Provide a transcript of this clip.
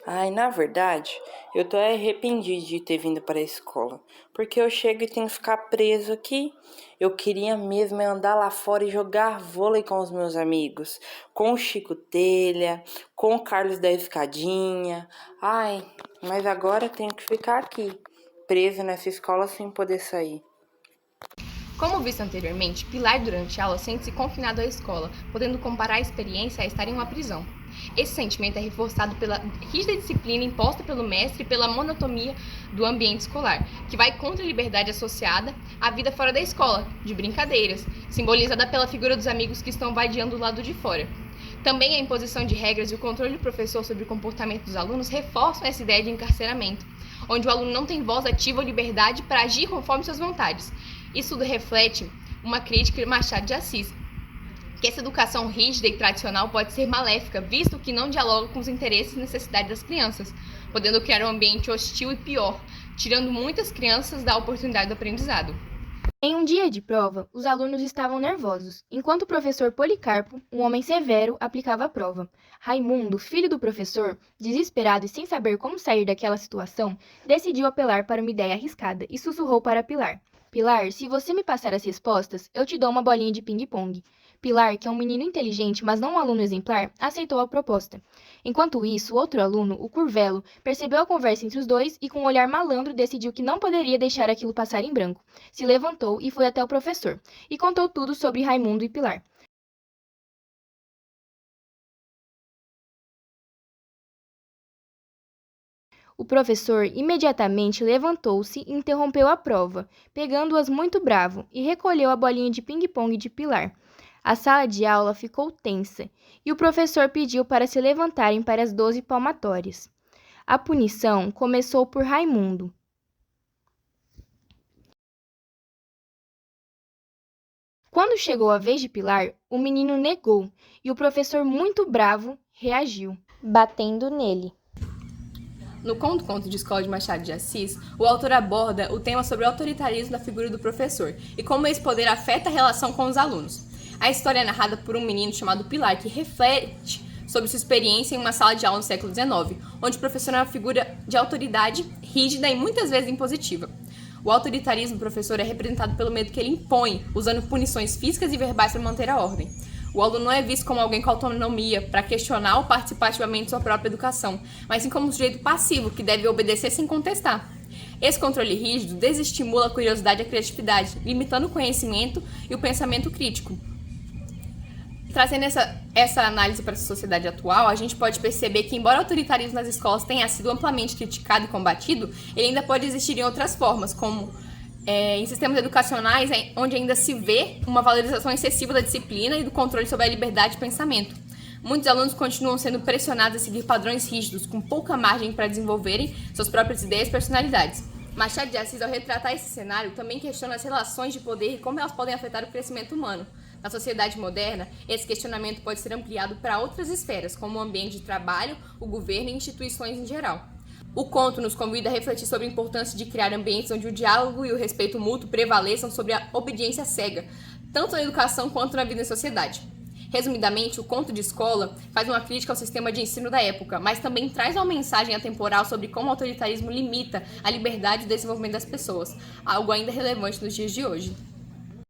Ai, na verdade, eu tô arrependido de ter vindo para a escola, porque eu chego e tenho que ficar preso aqui. Eu queria mesmo andar lá fora e jogar vôlei com os meus amigos, com o Chico Telha, com o Carlos da Escadinha. Ai, mas agora eu tenho que ficar aqui, preso nessa escola sem poder sair. Como visto anteriormente, Pilar durante a aula sente-se confinado à escola, podendo comparar a experiência a estar em uma prisão. Esse sentimento é reforçado pela rígida disciplina imposta pelo mestre e pela monotonia do ambiente escolar, que vai contra a liberdade associada à vida fora da escola, de brincadeiras, simbolizada pela figura dos amigos que estão vadiando do lado de fora. Também a imposição de regras e o controle do professor sobre o comportamento dos alunos reforçam essa ideia de encarceramento, onde o aluno não tem voz ativa ou liberdade para agir conforme suas vontades. Isso reflete uma crítica de Machado de Assis, que essa educação rígida e tradicional pode ser maléfica, visto que não dialoga com os interesses e necessidades das crianças, podendo criar um ambiente hostil e pior, tirando muitas crianças da oportunidade do aprendizado. Em um dia de prova, os alunos estavam nervosos, enquanto o professor Policarpo, um homem severo, aplicava a prova. Raimundo, filho do professor, desesperado e sem saber como sair daquela situação, decidiu apelar para uma ideia arriscada e sussurrou para Pilar: Pilar, se você me passar as respostas, eu te dou uma bolinha de ping-pong. Pilar, que é um menino inteligente, mas não um aluno exemplar, aceitou a proposta. Enquanto isso, o outro aluno, o Curvelo, percebeu a conversa entre os dois e, com um olhar malandro, decidiu que não poderia deixar aquilo passar em branco. Se levantou e foi até o professor, e contou tudo sobre Raimundo e Pilar. O professor imediatamente levantou-se e interrompeu a prova, pegando-as muito bravo, e recolheu a bolinha de ping-pong de Pilar. A sala de aula ficou tensa, e o professor pediu para se levantarem para as 12 palmatórias. A punição começou por Raimundo. Quando chegou a vez de Pilar, o menino negou, e o professor, muito bravo, reagiu, batendo nele. No Conto de Escola de Machado de Assis, o autor aborda o tema sobre o autoritarismo da figura do professor e como esse poder afeta a relação com os alunos. A história é narrada por um menino chamado Pilar, que reflete sobre sua experiência em uma sala de aula no século XIX, onde o professor é uma figura de autoridade rígida e muitas vezes impositiva. O autoritarismo do professor é representado pelo medo que ele impõe, usando punições físicas e verbais para manter a ordem. O aluno não é visto como alguém com autonomia para questionar ou participar ativamente de sua própria educação, mas sim como um sujeito passivo que deve obedecer sem contestar. Esse controle rígido desestimula a curiosidade e a criatividade, limitando o conhecimento e o pensamento crítico. Trazendo essa análise para a sociedade atual, a gente pode perceber que, embora o autoritarismo nas escolas tenha sido amplamente criticado e combatido, ele ainda pode existir em outras formas, como em sistemas educacionais, onde ainda se vê uma valorização excessiva da disciplina e do controle sobre a liberdade de pensamento. Muitos alunos continuam sendo pressionados a seguir padrões rígidos, com pouca margem para desenvolverem suas próprias ideias e personalidades. Machado de Assis, ao retratar esse cenário, também questiona as relações de poder e como elas podem afetar o crescimento humano. Na sociedade moderna, esse questionamento pode ser ampliado para outras esferas, como o ambiente de trabalho, o governo e instituições em geral. O conto nos convida a refletir sobre a importância de criar ambientes onde o diálogo e o respeito mútuo prevaleçam sobre a obediência cega, tanto na educação quanto na vida em sociedade. Resumidamente, o conto de escola faz uma crítica ao sistema de ensino da época, mas também traz uma mensagem atemporal sobre como o autoritarismo limita a liberdade e o desenvolvimento das pessoas, algo ainda relevante nos dias de hoje.